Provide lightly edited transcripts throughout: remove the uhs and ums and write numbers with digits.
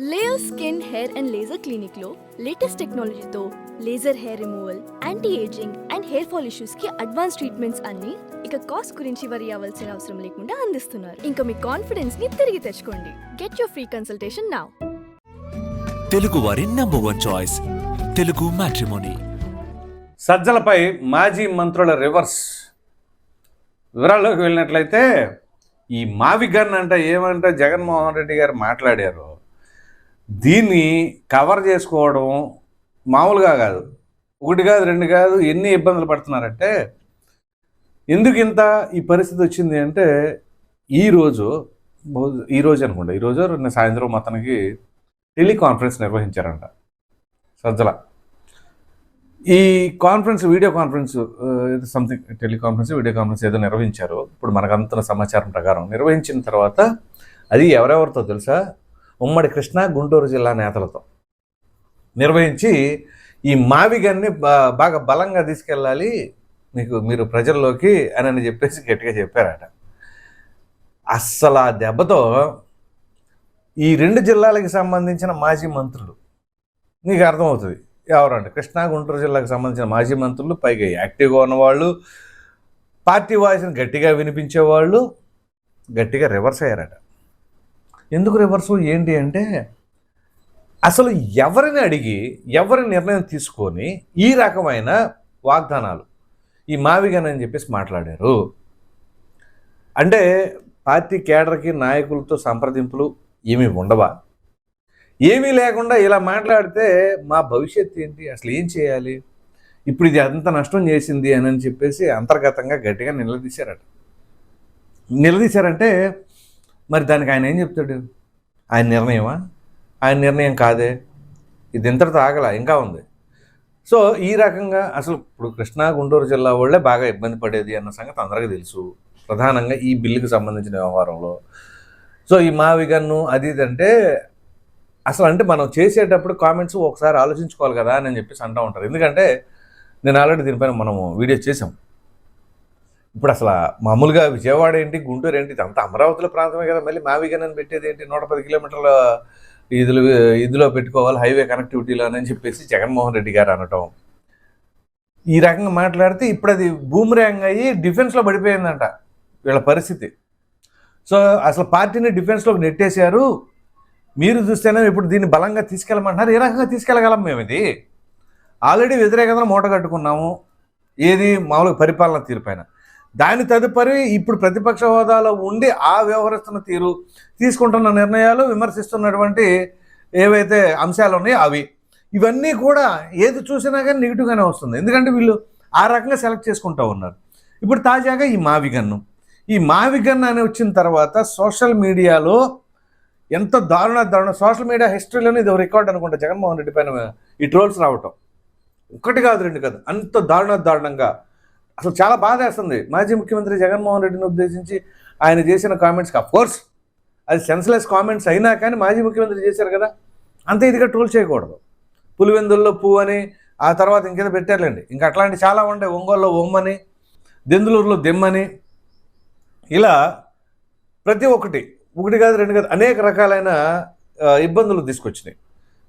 Layer skin hair and laser clinic లో latest టెక్నాలజీతో laser hair removal, anti ageing and hair fall issues కి advance treatments అన్ని ఇక cost గురించి వరి అవ్వాల్సిన అవసరం లేకుండా అందిస్తున్నారు. ఇంకా మీ కాన్ఫిడెన్స్ ని తిరిగి తెచ్చుకోండి. Get your free consultation now. Telugu వారి నంబర్ 1 చాయిస్ తెలుగు మ్యాట్రిమోనీ. సజ్జలపై మాజీ మంత్రుల రివర్స్. వివరాల్లోకి వెళ్ళినట్లయితే ఈ మావిగన్ అంటే ఏమంటే జగన్మోహన్ రెడ్డి గారు మాట్లాడారు. దీన్ని కవర్ చేసుకోవడం మామూలుగా కాదు. ఒకటి కాదు, రెండు కాదు, ఎన్ని ఇబ్బందులు పడుతున్నారంటే, ఎందుకు ఇంత ఈ పరిస్థితి వచ్చింది అంటే ఈరోజు అనుకోండి, ఈరోజు నిన్న సాయంత్రం మొత్తానికి టెలికాన్ఫరెన్స్ నిర్వహించారంట సజ్జల. ఈ conference video conference something teleconference video conference ఏదో నిర్వహించారు. ఇప్పుడు మనకు అంతున్న సమాచారం ప్రకారం నిర్వహించిన తర్వాత అది ఎవరెవరితో తెలుసా, ఉమ్మడి కృష్ణా గుంటూరు జిల్లా నేతలతో నిర్వహించి ఈ మావిగన్ని బాగా బలంగా తీసుకెళ్ళాలి మీరు ప్రజల్లోకి అని చెప్పేసి గట్టిగా చెప్పారట. అస్సలు ఆ దెబ్బతో ఈ రెండు జిల్లాలకు సంబంధించిన మాజీ మంత్రులు, నీకు అర్థమవుతుంది ఎవరంటే కృష్ణా గుంటూరు జిల్లాకు సంబంధించిన మాజీ మంత్రులు, పైగా యాక్టివ్గా ఉన్నవాళ్ళు, పార్టీ వాయిస్ని గట్టిగా వినిపించేవాళ్ళు గట్టిగా రివర్స్ అయ్యారట. ఎందుకు రివర్సు ఏంటి అంటే, అసలు ఎవరిని అడిగి ఎవరి నిర్ణయం తీసుకొని ఈ రకమైన వాగ్దానాలు ఈ మావిగన్ అని చెప్పేసి మాట్లాడారు అంటే, పార్టీ కేడర్కి నాయకులతో సంప్రదింపులు ఏమీ ఉండవా? ఏమీ లేకుండా ఇలా మాట్లాడితే మా భవిష్యత్తు ఏంటి, అసలు ఏం చేయాలి, ఇప్పుడు ఇది అంత నష్టం చేసింది అని చెప్పేసి అంతర్గతంగా గట్టిగా నిలదీశారంటే మరి దానికి ఆయన ఏం చెప్తాడు? ఆయన నిర్ణయమా? ఆయన నిర్ణయం కాదే, ఇది ఇంతటితో ఆగల, ఇంకా ఉంది. సో ఈ రకంగా అసలు ఇప్పుడు కృష్ణా గుంటూరు జిల్లా వాళ్ళే బాగా ఇబ్బంది పడేది అన్న సంగతి అందరికీ తెలుసు, ప్రధానంగా ఈ బిల్లుకి సంబంధించిన వ్యవహారంలో. సో ఈ మావిగన్ను అది ఇదంటే అసలు అంటే మనం చేసేటప్పుడు కామెంట్స్ ఒకసారి ఆలోచించుకోవాలి కదా అని చెప్పేసి అంటూ ఉంటారు. ఎందుకంటే నేను ఆల్రెడీ దీనిపైన మనము వీడియో చేసాం. ఇప్పుడు అసలు మామూలుగా విజయవాడ ఏంటి, గుంటూరు ఏంటి, ఇదంతా అమరావతిలో ప్రాంతమే కదా, మళ్ళీ మావిగన్ అని పెట్టేది ఏంటి, 110 కిలోమీటర్ల ఇదిలో పెట్టుకోవాలి హైవే కనెక్టివిటీలో అని చెప్పేసి జగన్మోహన్ రెడ్డి గారు అనటం. ఈ రకంగా మాట్లాడితే ఇప్పుడు అది బూమ్రాంగ్ అయ్యి డిఫెన్స్లో పడిపోయిందంట వీళ్ళ పరిస్థితి. సో అసలు పార్టీని డిఫెన్స్లోకి నెట్టేశారు. మీరు చూస్తేనే ఇప్పుడు దీన్ని బలంగా తీసుకెళ్ళమంటున్నారు. ఏ రకంగా తీసుకెళ్ళగలం మేము? ఇది ఆల్రెడీ వ్యతిరేకతను మూట కట్టుకున్నాము, ఏది మామూలుగా పరిపాలన తీరుపైన. దాని తదుపరి ఇప్పుడు ప్రతిపక్ష హోదాలో ఉండి ఆ వ్యవహరిస్తున్న తీరు, తీసుకుంటున్న నిర్ణయాలు, విమర్శిస్తున్నటువంటి ఏవైతే అంశాలు ఉన్నాయో అవి, ఇవన్నీ కూడా ఏది చూసినా కానీ నెగిటివ్గానే వస్తుంది. ఎందుకంటే వీళ్ళు ఆ రకంగా సెలెక్ట్ చేసుకుంటూ ఉన్నారు. ఇప్పుడు తాజాగా ఈ మావిగన్ అని వచ్చిన తర్వాత సోషల్ మీడియాలో ఎంత దారుణ సోషల్ మీడియా హిస్టరీలోనే ఇది రికార్డ్ అనుకుంటా జగన్మోహన్ రెడ్డి పైన ఈ ట్రోల్స్ రావటం. ఒకటి కాదు, రెండు కాదు, అంత దారుణంగా అసలు చాలా బాధ వేస్తుంది. మాజీ ముఖ్యమంత్రి జగన్మోహన్ రెడ్డిని ఉద్దేశించి ఆయన చేసిన కామెంట్స్కి అఫ్కోర్స్ అది సెన్స్లెస్ కామెంట్స్ అయినా కానీ మాజీ ముఖ్యమంత్రి చేశారు కదా, అంత ఇదిగా ట్రోల్ చేయకూడదు. పులివెందుల్లో పువ్వు అని, ఆ తర్వాత ఇంకేదో పెట్టారులేండి, ఇంకా అట్లాంటి చాలా ఉంటాయి. ఒంగోలులో ఒమ్మని, దెందులూరులో దెమ్మని, ఇలా ప్రతి ఒకటి కాదు, రెండు కాదు, అనేక రకాలైన ఇబ్బందులు తీసుకొచ్చినాయి.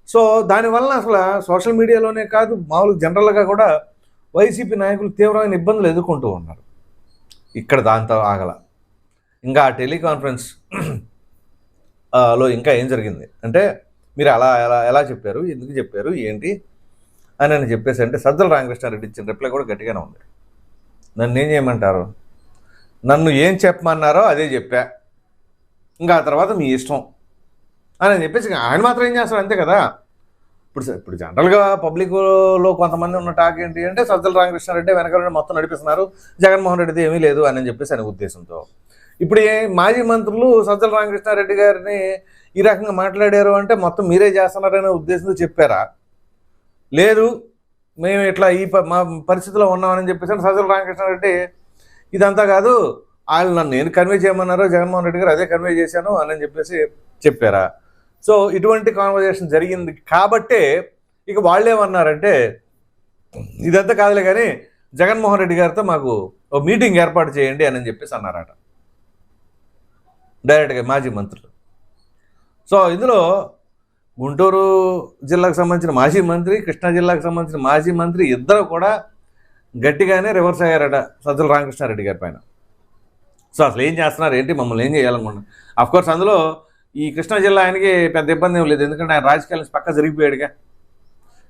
సో దానివల్ల అసలు సోషల్ మీడియాలోనే కాదు, మామూలు జనరల్గా కూడా వైసీపీ నాయకులు తీవ్రమైన ఇబ్బందులు ఎదుర్కొంటూ ఉన్నారు. ఇక్కడ దాంతో ఆగల. ఇంకా ఆ టెలికాన్ఫరెన్స్ లో ఇంకా ఏం జరిగింది అంటే, మీరు ఎలా చెప్పారు, ఎందుకు చెప్పారు, ఏంటి అని చెప్పేసి అంటే సజ్జల రామకృష్ణారెడ్డి ఇచ్చిన రిప్లై కూడా గట్టిగానే ఉంది. నన్ను ఏం చేయమంటారు, నన్ను ఏం చెప్పమన్నారో అదే చెప్పా, ఇంకా ఆ తర్వాత మీ ఇష్టం అని చెప్పేసి ఆయన మాత్రం ఏం చేస్తారు, అంతే కదా. ఇప్పుడు జనరల్గా పబ్లిక్లో కొంతమంది ఉన్న టాక్ ఏంటి అంటే, సజ్జల రామకృష్ణారెడ్డి వెనకాల మొత్తం నడిపిస్తున్నారు, జగన్మోహన్ రెడ్డిది ఏమీ లేదు అని చెప్పేసి అనే ఉద్దేశంతో. ఇప్పుడు మాజీ మంత్రులు సజ్జల రామకృష్ణారెడ్డి గారిని ఈ రకంగా మాట్లాడారు అంటే మొత్తం మీరే చేస్తున్నారనే ఉద్దేశంతో చెప్పారా? లేదు, మేము ఇట్లా మా పరిస్థితిలో ఉన్నామని చెప్పేసి సజ్జల రామకృష్ణారెడ్డి ఇదంతా కాదు, వాళ్ళు నన్ను నేను కన్వే చేయమన్నారో జగన్మోహన్ రెడ్డి గారు అదే కన్వే చేశాను అని చెప్పేసి చెప్పారా? సో ఇటువంటి కాన్వర్జేషన్ జరిగింది కాబట్టే ఇక వాళ్ళేమన్నారంటే, ఇదంతా కాదులే కానీ జగన్మోహన్ రెడ్డి గారితో మాకు ఓ మీటింగ్ ఏర్పాటు చేయండి అని చెప్పేసి అన్నారట డైరెక్ట్గా మాజీ మంత్రులు. సో ఇందులో గుంటూరు జిల్లాకు సంబంధించిన మాజీ మంత్రి, కృష్ణా జిల్లాకు సంబంధించిన మాజీ మంత్రి ఇద్దరు కూడా గట్టిగానే రివర్స్ అయ్యారట సజ్జల రామకృష్ణారెడ్డి గారి పైన. సో అసలు ఏం చేస్తున్నారు ఏంటి, మమ్మల్ని ఏం చేయాలనుకుంటున్నారు? అఫ్కోర్స్ అందులో ఈ కృష్ణా జిల్లా ఆయనకి పెద్ద ఇబ్బంది ఏం లేదు, ఎందుకంటే ఆయన రాజకీయాల నుంచి పక్క జరిగిపోయాడుగా.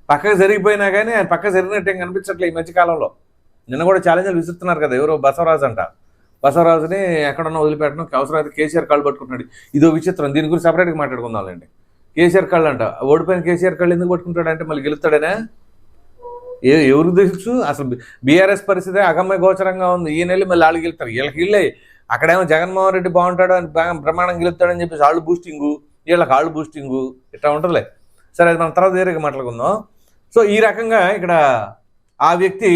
పక్కకు జరిగిపోయినా కానీ ఆయన పక్క జరిగినట్టు ఏం కనిపించట్లే ఈ మధ్యకాలంలో. నిన్న కూడా ఛాలెంజ్లు విసురుతున్నారు కదా, ఎవరో బసవరాజు అంట. బసవరాజుని ఎక్కడన్నా వదిలిపెట్టడం, అవసరమైతే కేసీఆర్ కాళ్ళు పట్టుకుంటున్నాడు. ఇదో విచిత్రం, దీని గురించి సపరేట్గా మాట్లాడుకుందాంలేండి. కేసీఆర్ కాళ్ళు అంట, ఓడిపోయిన కేసీఆర్ కాళ్ళు ఎందుకు పట్టుకుంటాడంటే మళ్ళీ గెలుస్తాడనే ఎవరికి తెలుసు? అసలు బీఆర్ఎస్ పరిస్థితి అగమ్య గోచరంగా ఉంది. ఈ నెల మళ్ళీ వాళ్ళు గెలుస్తారు, వీళ్ళకి వీళ్ళే. అక్కడేమో జగన్మోహన్ రెడ్డి బాగుంటాడు అని ప్రమాణం గెలుస్తాడని చెప్పేసి వాళ్ళు బూస్టింగు, వీళ్ళకి వాళ్ళు బూస్టింగు, ఇట్లా ఉంటుందిలే. సరే, అది మనం తర్వాత వేరేగా మాట్లాడుకుందాం. సో ఈ రకంగా ఇక్కడ ఆ వ్యక్తి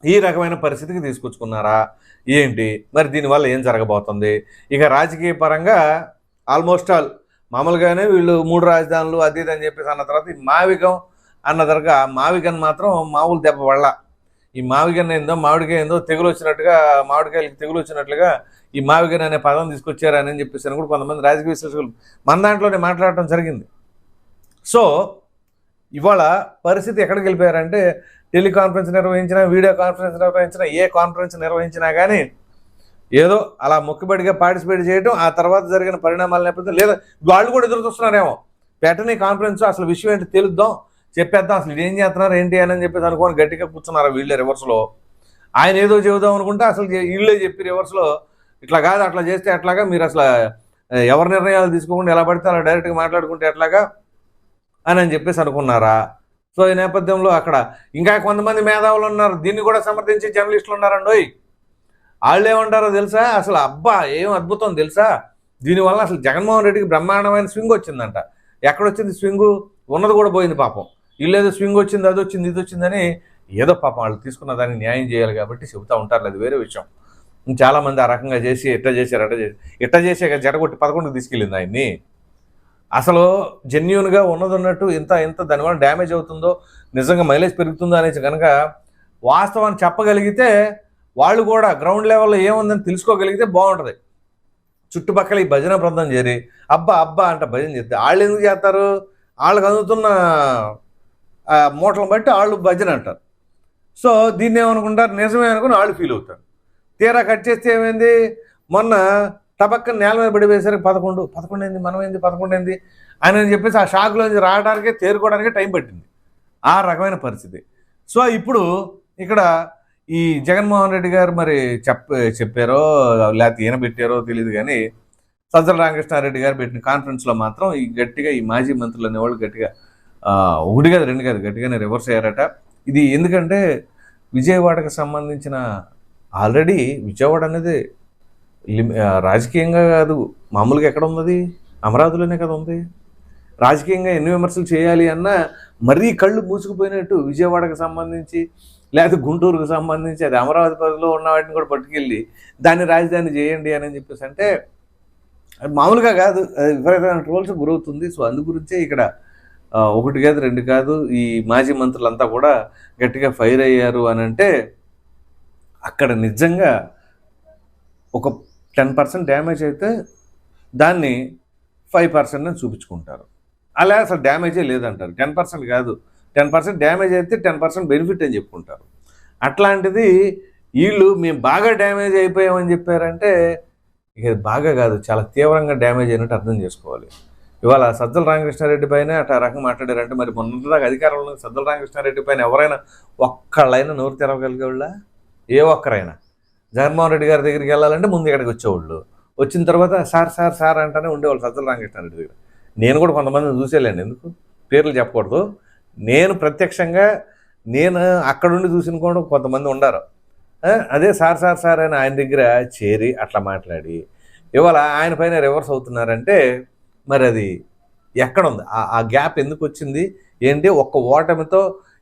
ఈ రకమైన పరిస్థితికి తీసుకొచ్చుకున్నారా ఏంటి, మరి దీనివల్ల ఏం జరగబోతుంది? ఇక రాజకీయ పరంగా ఆల్మోస్ట్ ఆల్ మామూలుగానే వీళ్ళు 3 రాజధానులు అది ఇది అని చెప్పేసి అన్న తర్వాత ఈ మావిగం అన్న తరగా మావిగన్ మాత్రం మామూలు దెబ్బ పడలా. ఈ మావిగన్ ఏందో, మామిడికాయ ఏందో తెగులు వచ్చినట్టుగా, మామిడికాయలకి తెగులు వచ్చినట్లుగా ఈ మావిగన్ అనే పదం తీసుకొచ్చారని చెప్పేసి అని కూడా కొంతమంది రాజకీయ విశ్లేషకులు మన దాంట్లోనే మాట్లాడటం జరిగింది. సో ఇవాళ పరిస్థితి ఎక్కడికి వెళ్ళిపోయారంటే, టెలికాన్ఫరెన్స్ నిర్వహించినా, వీడియో కాన్ఫరెన్స్ నిర్వహించినా, ఏ కాన్ఫరెన్స్ నిర్వహించినా కానీ ఏదో అలా మొక్కుబడిగా పార్టిసిపేట్ చేయడం, ఆ తర్వాత జరిగిన పరిణామాల నేపథ్యం లేదా వాళ్ళు కూడా ఎదురు చూస్తున్నారేమో, పెట్టని కాన్ఫరెన్స్ అసలు విషయం ఏంటి తెలుద్దాం, చెప్పేద్దాం, అసలు ఏం చేస్తున్నారు ఏంటి అని చెప్పేసి అనుకోని గట్టిగా కూర్చున్నారు వీళ్ళే రివర్స్లో. ఆయన ఏదో చెబుదాం అనుకుంటే అసలు వీళ్ళే చెప్పి రివర్స్లో ఇట్లా కాదు, అట్లా చేస్తే ఎట్లాగా, మీరు అసలు ఎవరి నిర్ణయాలు తీసుకోకుండా ఎలా పడితే అలా డైరెక్ట్గా మాట్లాడుకుంటే ఎట్లాగా అని చెప్పేసి అనుకున్నారా? సో ఈ నేపథ్యంలో అక్కడ ఇంకా కొంతమంది మేధావులు ఉన్నారు, దీన్ని కూడా సమర్థించే జర్నలిస్టులు ఉన్నారండోయ్. వాళ్ళు ఏమంటారో తెలుసా, అసలు అబ్బా ఏం అద్భుతం తెలుసా, దీనివల్ల అసలు జగన్మోహన్ రెడ్డికి బ్రహ్మాండమైన స్వింగ్ వచ్చిందంట. ఎక్కడొచ్చింది స్వింగు? ఉన్నది కూడా పోయింది పాపం. వీళ్ళేదో స్వింగ్ వచ్చింది, అది వచ్చింది, ఇది వచ్చిందని ఏదో పాపం వాళ్ళు తీసుకున్న దానికి న్యాయం చేయాలి కాబట్టి చెబుతూ ఉంటారు, అది వేరే విషయం. చాలామంది ఆ రకంగా చేసి ఎట్లా చేశారు, ఎట్లా చేసే జడగొట్టి 11కి తీసుకెళ్ళింది ఆయన్ని. అసలు జెన్యున్గా ఉన్నది ఉన్నట్టు ఇంత దానివల్ల డ్యామేజ్ అవుతుందో, నిజంగా మైలేజ్ పెరుగుతుందో అనేసి కనుక వాస్తవాన్ని చెప్పగలిగితే, వాళ్ళు కూడా గ్రౌండ్ లెవెల్లో ఏముందని తెలుసుకోగలిగితే బాగుంటుంది. చుట్టుపక్కల ఈ భజన బృందం చేరి అబ్బా అబ్బా అంట భజన చేస్తే వాళ్ళు ఎందుకు చేస్తారు? వాళ్ళకి అందుతున్న మూటలను బట్టి వాళ్ళు భజన అంటారు. సో దీన్ని ఏమనుకుంటారు, నిజమే అనుకుని వాళ్ళు ఫీల్ అవుతారు. తీరా కట్ చేస్తే ఏమైంది, మొన్న టపక్కన నేల మీద పడి వేసరికి 11 ఏంది, మనం ఏంది, 11 ఏంది అని చెప్పేసి ఆ షాక్లోంచి రావడానికే తేరుకోవడానికే టైం పట్టింది. ఆ రకమైన పరిస్థితి. సో ఇప్పుడు ఇక్కడ ఈ జగన్మోహన్ రెడ్డి గారు మరి చెప్పారో లేకపోతే ఈయన పెట్టారో తెలియదు కానీ, సజ్జల రామకృష్ణారెడ్డి గారు పెట్టిన కాన్ఫరెన్స్లో మాత్రం ఈ గట్టిగా ఈ మాజీ మంత్రులు అనేవాళ్ళు గట్టిగా 1 కాదు 2 కాదు గట్టిగానే రివర్స్ అయ్యారట. ఇది ఎందుకంటే విజయవాడకు సంబంధించిన ఆల్రెడీ విజయవాడ అనేది రాజకీయంగా కాదు, మామూలుగా ఎక్కడ ఉన్నది, అమరావతిలోనే కదా ఉంది. రాజకీయంగా ఎన్ని విమర్శలు చేయాలి అన్నా మరీ కళ్ళు మూసుకుపోయినట్టు విజయవాడకు సంబంధించి లేకపోతే గుంటూరుకు సంబంధించి అది అమరావతి పరిధిలో ఉన్న వాటిని కూడా పట్టుకెళ్ళి దాన్ని రాజధాని చేయండి అని చెప్పేసి అంటే మామూలుగా కాదు, విపరీతమైన ట్రోల్స్ గురవుతుంది. సో అందు గురించే ఇక్కడ 1 కాదు 2 కాదు ఈ మాజీ మంత్రులంతా కూడా గట్టిగా ఫైర్ అయ్యారు అని అంటే, అక్కడ నిజంగా ఒక 10% డ్యామేజ్ అయితే దాన్ని 5% అని చూపించుకుంటారు. అలా అసలు డ్యామేజే లేదంటారు. 10% కాదు, 10% డ్యామేజ్ అయితే 10% బెనిఫిట్ అని చెప్పుకుంటారు. అట్లాంటిది వీళ్ళు మేము బాగా డ్యామేజ్ అయిపోయామని చెప్పారంటే ఇక బాగా కాదు, చాలా తీవ్రంగా డ్యామేజ్ అయినట్టు అర్థం చేసుకోవాలి. ఇవాళ సజ్జల రామకృష్ణారెడ్డి పైన అట్లా రకంగా మాట్లాడారంటే, మరి మొన్నదాకా అధికారంలో సజ్జల రామకృష్ణారెడ్డి పైన ఎవరైనా ఒక్కళ్ళైనా నోరు తెరవగలిగేవాళ్ళ? ఏ ఒక్కరైనా జగన్మోహన్ రెడ్డి గారి దగ్గరికి వెళ్ళాలంటే ముందు ఇక్కడికి వచ్చేవాళ్ళు, వచ్చిన తర్వాత సార్ అంటానే ఉండేవాళ్ళు సజ్జల రామకృష్ణారెడ్డి దగ్గర. నేను కూడా కొంతమందిని చూసేలేండి, ఎందుకు పేర్లు చెప్పకూడదు, నేను ప్రత్యక్షంగా నేను అక్కడుండి చూసిన కూడా కొంతమంది ఉండారు. అదే సార్ అని ఆయన దగ్గర చేరి అట్లా మాట్లాడి ఇవాళ ఆయన పైన రివర్స్ అవుతున్నారంటే మరి అది ఎక్కడుంది, ఆ గ్యాప్ ఎందుకు వచ్చింది ఏంటి? ఒక్క ఓటమితో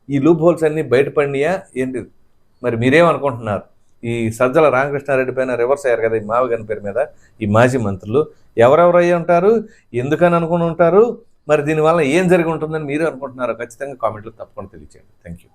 ఈ లూప్ హోల్స్ అన్నీ బయటపడినాయా ఏంటి? మరి మీరేమనుకుంటున్నారు? ఈ సజ్జల రామకృష్ణారెడ్డి పైన రివర్స్ అయ్యారు కదా ఈ మావిగన్ పేరు మీద ఈ మాజీ మంత్రులు, ఎవరెవరు అయ్యి ఉంటారు, ఎందుకని అనుకుని ఉంటారు, మరి దీనివల్ల ఏం జరిగి ఉంటుందని మీరు అనుకుంటున్నారో ఖచ్చితంగా కామెంట్లో తప్పకుండా తెలియచేయండి. Thank you.